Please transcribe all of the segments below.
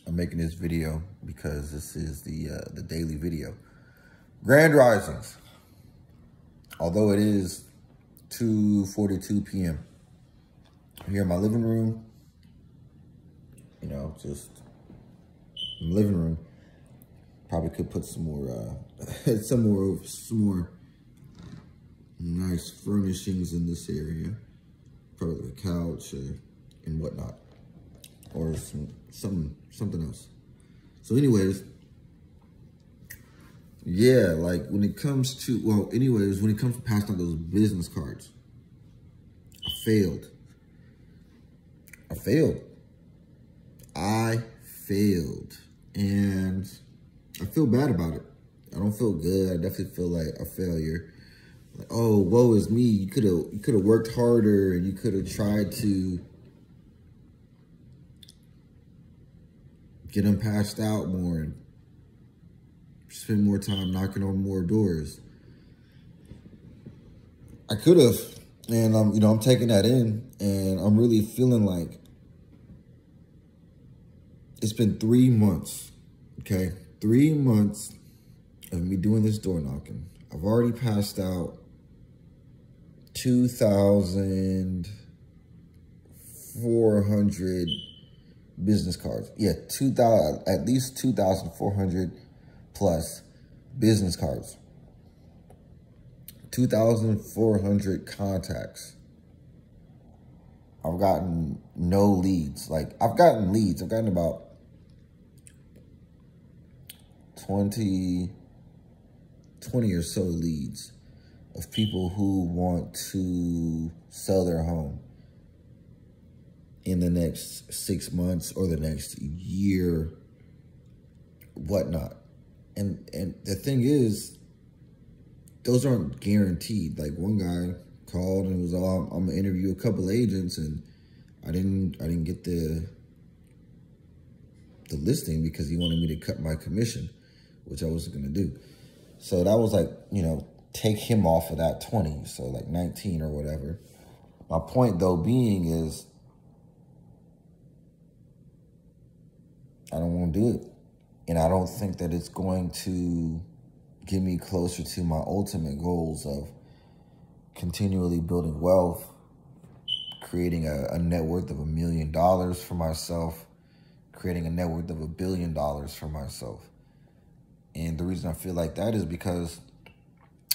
I'm making this video because this is the daily video. Grand Risings. Although it is 2:42 p.m. I'm here in my living room. You know, just in the living room. Probably could put some more nice furnishings in this area. Probably a couch and whatnot, or something else. So, anyways, yeah, like when it comes to when it comes to passing out those business cards, I failed. I failed, and I feel bad about it. I don't feel good. I definitely feel like a failure. Like, oh, woe is me. You could have worked harder, and you could have tried to get them passed out more and spend more time knocking on more doors. I could have, and I'm taking that in, and I'm really feeling like it's been 3 months, okay? 3 months of me doing this door knocking. I've already passed out 2,400 business cards. Yeah, at least 2,400 plus business cards. 2,400 contacts. I've gotten no leads. Like, I've gotten leads. I've gotten about 20 or so leads of people who want to sell their home in the next 6 months or the next year, whatnot. And the thing is, those aren't guaranteed. Like, one guy called and was all, I'm gonna interview a couple agents, and I didn't get the listing because he wanted me to cut my commission, which I wasn't gonna do. So that was like, take him off of that 20, so like 19 or whatever. My point though being is, I don't want to do it. And I don't think that it's going to get me closer to my ultimate goals of continually building wealth, creating a net worth of $1 million for myself, creating a net worth of $1 billion for myself. And the reason I feel like that is because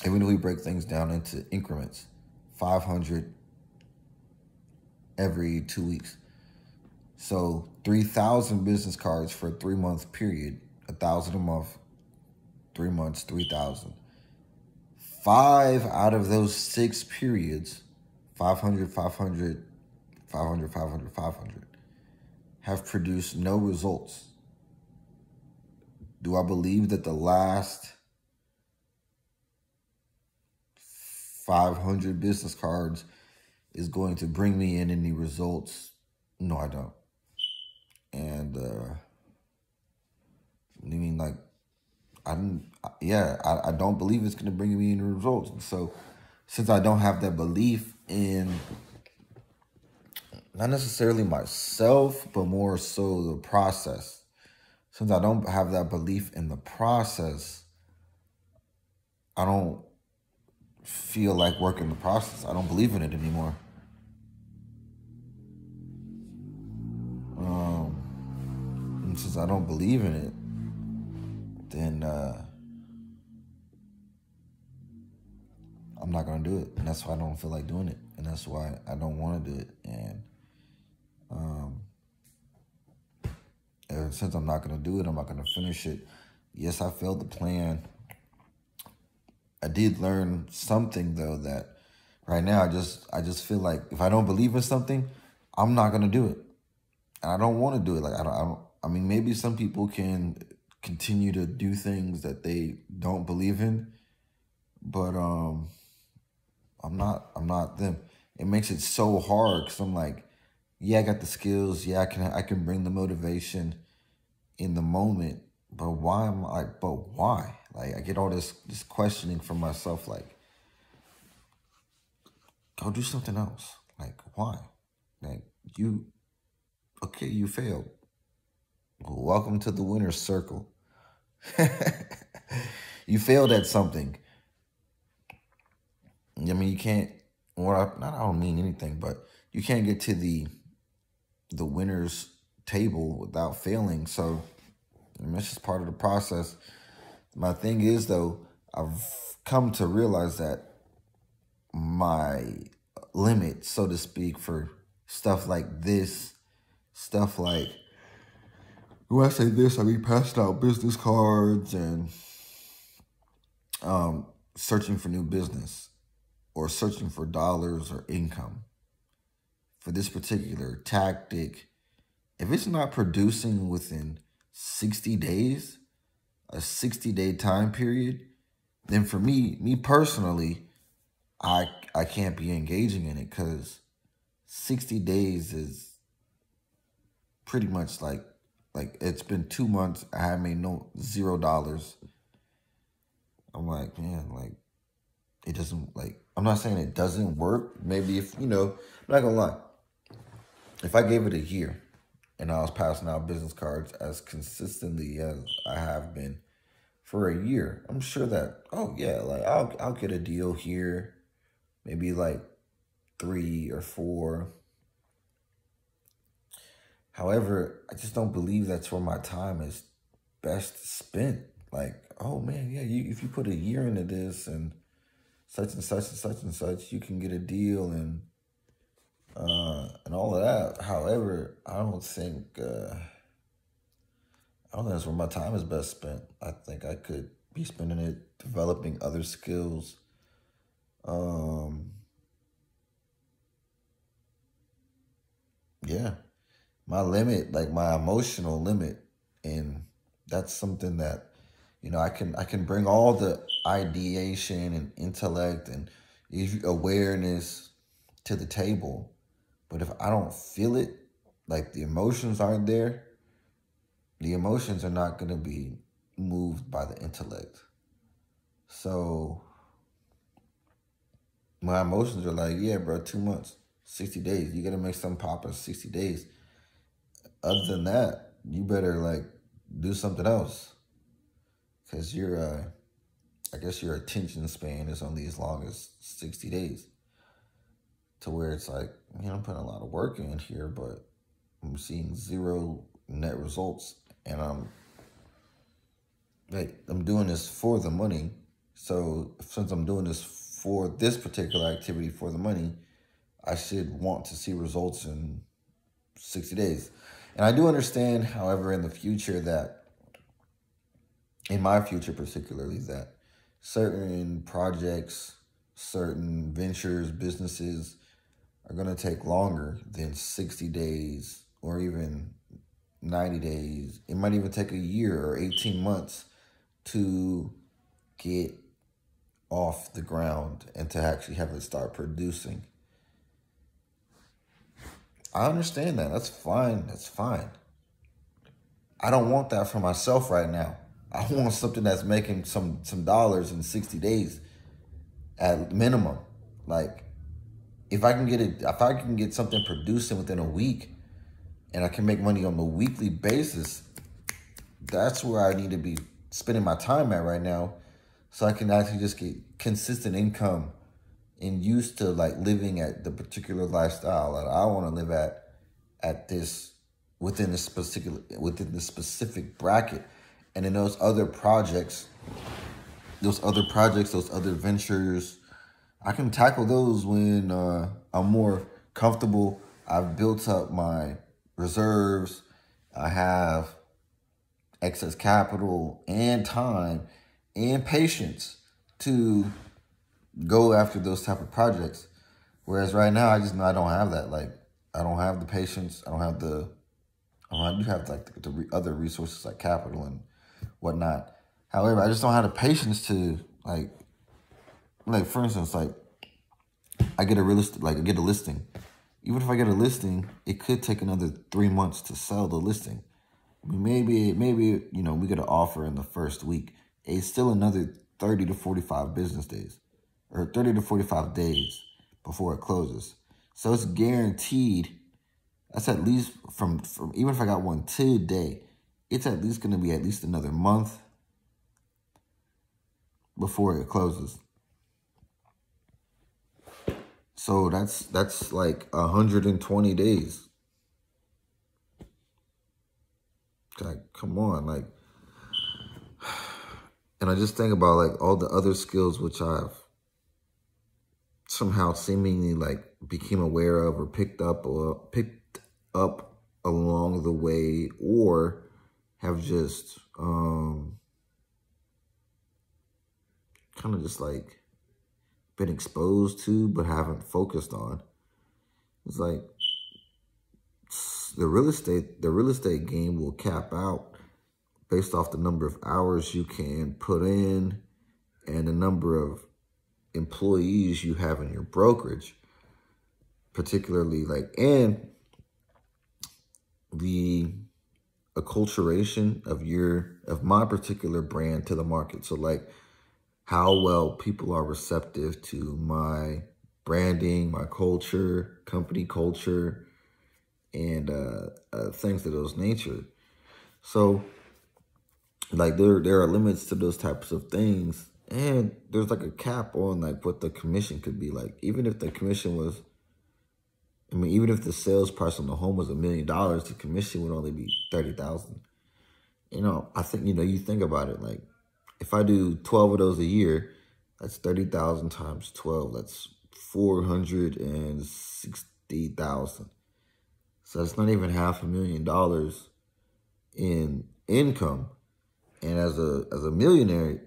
even though we break things down into increments, 500 every 2 weeks. So 3,000 business cards for a 3-month period, 1,000 a month, 3 months, 3,000. 5 out of those 6 periods, 500, 500, 500, 500, 500, have produced no results. Do I believe that the last 500 business cards is going to bring me in any results? No, I don't. And I don't believe it's going to bring me any results. And so since I don't have that belief in not necessarily myself, but more so the process, since I don't have that belief in the process, I don't feel like working the process. I don't believe in it anymore. And since I don't believe in it, then I'm not going to do it. And that's why I don't feel like doing it. And that's why I don't want to do it. And since I'm not going to do it, I'm not going to finish it. Yes, I failed the plan. I did learn something, though, that right now I just feel like if I don't believe in something, I'm not going to do it. And I don't want to do it. Like, I mean, maybe some people can continue to do things that they don't believe in, but I'm not them. It makes it so hard because I'm like, yeah, I got the skills. Yeah, I can bring the motivation in the moment, but why am I? But why? Like, I get all this questioning from myself. Like, go do something else. Like, why? Like, you failed. Welcome to the winner's circle. You failed at something. I mean, you can't, well, not, I don't mean anything, but you can't get to the winner's table without failing. So, I mean, it's just part of the process. My thing is, though, I've come to realize that my limit, so to speak, for stuff like this, stuff like, when I say this, I mean passing out business cards and searching for new business or searching for dollars or income. For this particular tactic, if it's not producing within 60 days, a 60-day time period, then for me personally, I can't be engaging in it, because 60 days is pretty much like it's been 2 months. I have made $0. I'm like, man, like it doesn't, like, I'm not saying it doesn't work. Maybe if, I'm not gonna lie. If I gave it a year and I was passing out business cards as consistently as I have been for a year, I'm sure that, oh yeah, like I'll get a deal here, maybe like 3 or 4. However, I just don't believe that's where my time is best spent. Like, oh man, yeah, if you put a year into this and such and such and such and such, you can get a deal and all of that. However, I don't think that's where my time is best spent. I think I could be spending it developing other skills. Yeah, my limit, like my emotional limit, and that's something that, I can bring all the ideation and intellect and awareness to the table, but if I don't feel it, like the emotions aren't there, the emotions are not going to be moved by the intellect. So my emotions are like, yeah, bro, 2 months, 60 days. You got to make something pop in 60 days. Other than that, you better like do something else, because I guess your attention span is only as long as 60 days, to where it's like, I'm putting a lot of work in here, but I'm seeing 0 net results, and I'm doing this for the money. So since I'm doing this for this particular activity for the money, I should want to see results in 60 days. And I do understand, however, in the future that, in my future particularly, that certain projects, certain ventures, businesses are going to take longer than 60 days or even 90 days. It might even take a year or 18 months to get off the ground and to actually have it start producing. I understand that. That's fine. That's fine. I don't want that for myself right now. I want something that's making some dollars in 60 days at minimum. Like, if I can get something producing within a week and I can make money on a weekly basis, that's where I need to be spending my time at right now, so I can actually just get consistent income and used to like living at the particular lifestyle that I want to live at this, within this specific bracket. And then those other projects, those other ventures, I can tackle those when I'm more comfortable. I've built up my reserves. I have excess capital and time and patience to go after those type of projects. Whereas right now, I just know I don't have that. Like, I don't have the patience. I do have like the other resources like capital and whatnot. However, I just don't have the patience to like for instance, like I get a listing. Even if I get a listing, it could take another 3 months to sell the listing. I mean, maybe we get an offer in the first week. It's still another 30 to 45 business days, or 30 to 45 days before it closes. So it's guaranteed. That's at least from even if I got one today, it's at least going to be at least another month before it closes. So that's like 120 days. Like, come on, like, and I just think about like all the other skills which I've somehow seemingly like became aware of or picked up along the way, or have just kind of just like been exposed to but haven't focused on. It's like the real estate game will cap out based off the number of hours you can put in and the number of employees you have in your brokerage, particularly like, and the acculturation of my particular brand to the market. So like how well people are receptive to my branding, my culture, company culture, and things of those nature. So like there are limits to those types of things, and there's like a cap on like what the commission could be. Like even if the commission was, I mean, even if the sales price on the home was $1 million, the commission would only be 30,000. You know, I think, you know, you think about it, like if I do 12 of those a year, that's 30,000 times 12. That's 460,000. So it's not even $500,000 in income. And as a millionaire,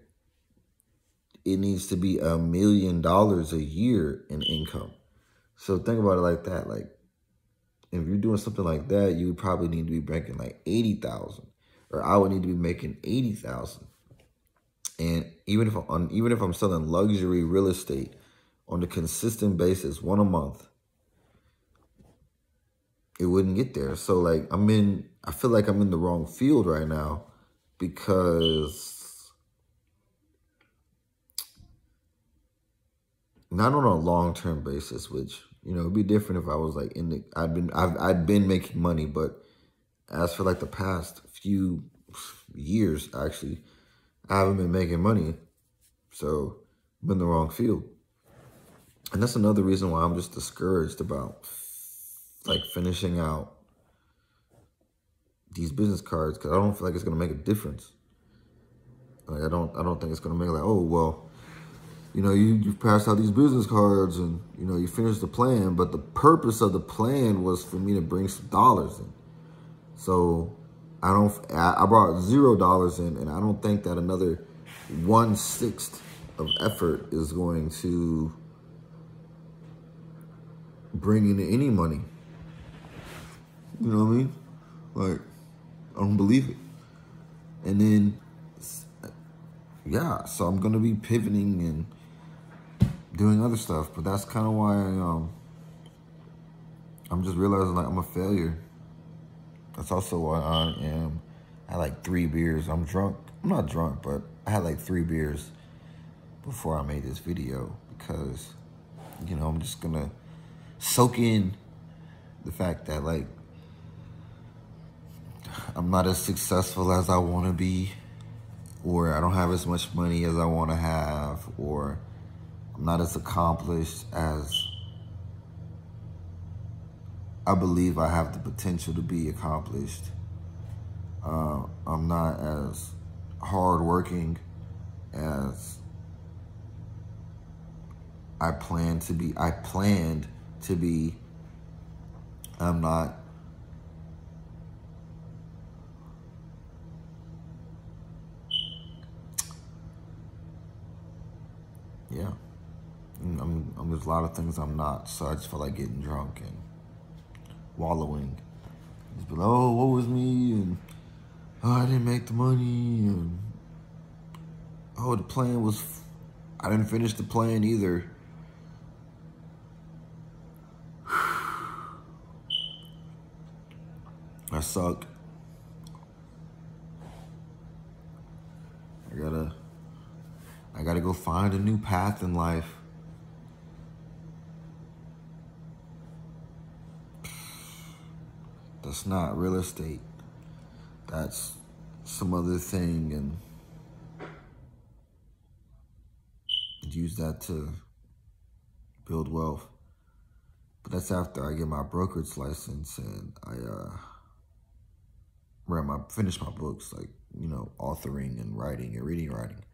it needs to be $1 million a year in income. So think about it like that. Like if you're doing something like that, you would probably need to be making like 80,000, or I would need to be making 80,000. And even if I'm selling luxury real estate on a consistent basis, one a month, it wouldn't get there. So like I feel like I'm in the wrong field right now, because not on a long-term basis, which, you know, it'd be different if I was like I'd been making money, but as for like the past few years, actually, I haven't been making money. So I'm in the wrong field. And that's another reason why I'm just discouraged about like finishing out these business cards, because I don't feel like it's gonna make a difference. Like I don't think it's gonna make like, oh well, you know, you've passed out these business cards and, you know, you finished the plan, but the purpose of the plan was for me to bring some dollars in. So I brought $0 in, and I don't think that another 1/6 of effort is going to bring in any money. You know what I mean? Like, I don't believe it. And then, yeah, so I'm going to be pivoting and doing other stuff. But that's kind of why I'm just realizing like I'm a failure. That's also why I had like 3 beers. I'm drunk. I'm not drunk, but I had like 3 beers before I made this video, because, you know, I'm just going to soak in the fact that like I'm not as successful as I want to be, or I don't have as much money as I want to have, or I'm not as accomplished as I believe I have the potential to be accomplished. I'm not as hardworking as I planned to be. I'm not yeah. There's a lot of things I'm not, so I just feel like getting drunk and wallowing. Just be like, oh, what was me? And oh, I didn't make the money. And oh, the plan was, I didn't finish the plan either. I suck. I gotta go find a new path in life. That's not real estate. That's some other thing and use that to build wealth. But that's after I get my brokerage license and I finish my books, like, you know, authoring and writing and reading and writing.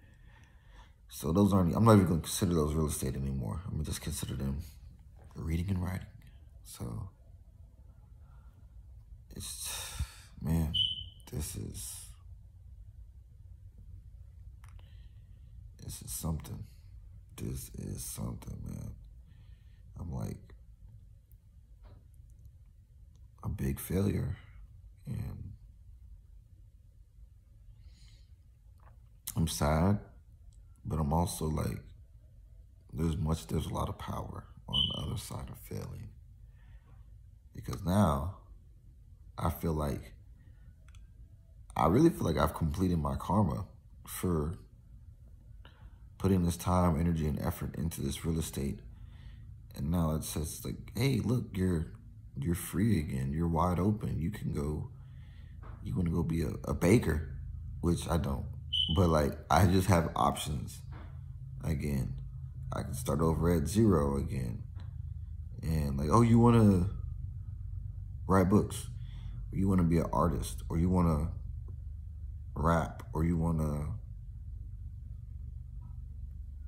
So those aren't, I'm not even going to consider those real estate anymore. I'm going to just consider them reading and writing. So it's, man, this is something. This is something, man. I'm like a big failure, and I'm sad, but I'm also like, there's a lot of power on the other side of failing. Because now I really feel like I've completed my karma for putting this time, energy, and effort into this real estate. And now it says like, hey, look, you're free again. You're wide open. You can go, you want to go be a baker, which I don't. But like, I just have options again. I can start over at zero again. And like, oh, you want to write books, or you want to be an artist, or you want to rap, or you want to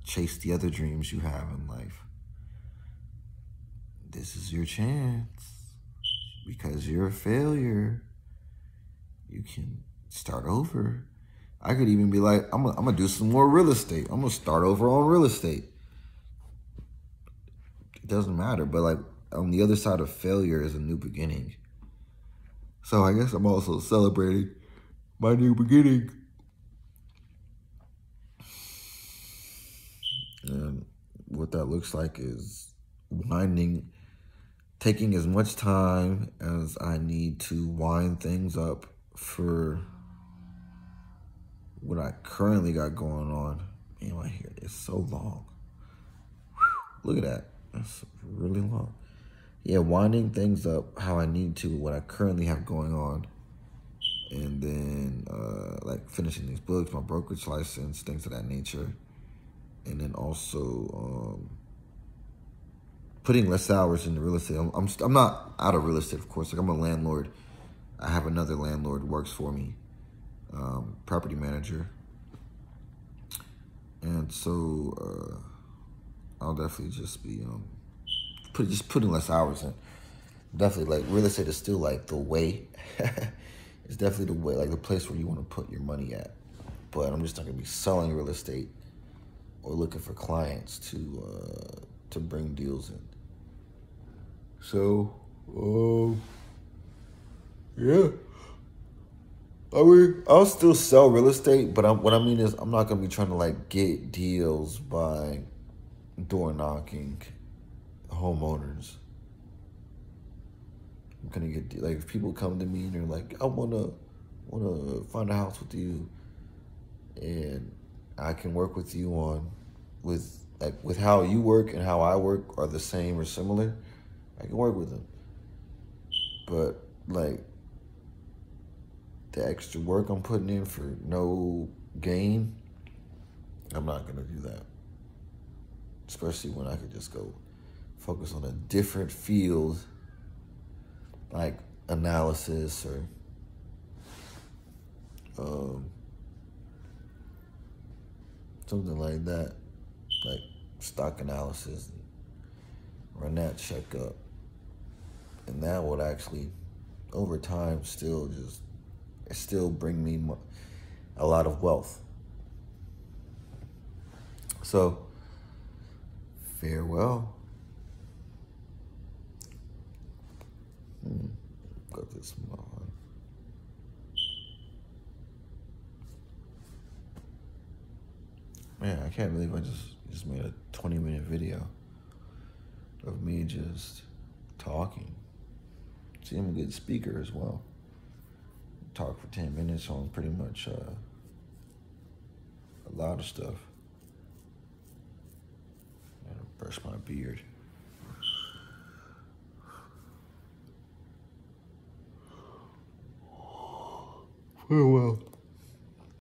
chase the other dreams you have in life. This is your chance. Because you're a failure, you can start over. I could even be like, I'm gonna do some more real estate. I'm gonna start over on real estate. It doesn't matter, but like on the other side of failure is a new beginning. So I guess I'm also celebrating my new beginning. And what that looks like is taking as much time as I need to wind things up for what I currently got going on. Man, my hair is so long. Whew, look at that. That's really long. Yeah, winding things up how I need to, what I currently have going on. And then like finishing these books, my brokerage license, things of that nature. And then also putting less hours into real estate. I'm not out of real estate, of course. Like, I'm a landlord. I have another landlord who works for me, property manager. And so I'll definitely just be putting less hours in. Definitely, like, real estate is still like the way. It's definitely the way, like the place where you want to put your money at. But I'm just not gonna be selling real estate or looking for clients to bring deals in. So, yeah. I mean, I'll still sell real estate, but what I mean is I'm not going to be trying to, like, get deals by door knocking homeowners. I'm going to get, like, if people come to me and they're like, I want to find a house with you, and I can work with you with how you work and how I work are the same or similar, I can work with them. But, like, the extra work I'm putting in for no gain, I'm not going to do that. Especially when I could just go focus on a different field, like analysis or something like that, like stock analysis, and run that check up. And that would actually, over time, still bring me a lot of wealth. So, farewell. Got this on. Man, I can't believe I just made a 20-minute video of me just talking. See, I'm a good speaker as well. Talk for 10 minutes on pretty much a lot of stuff. I gotta brush my beard. Farewell.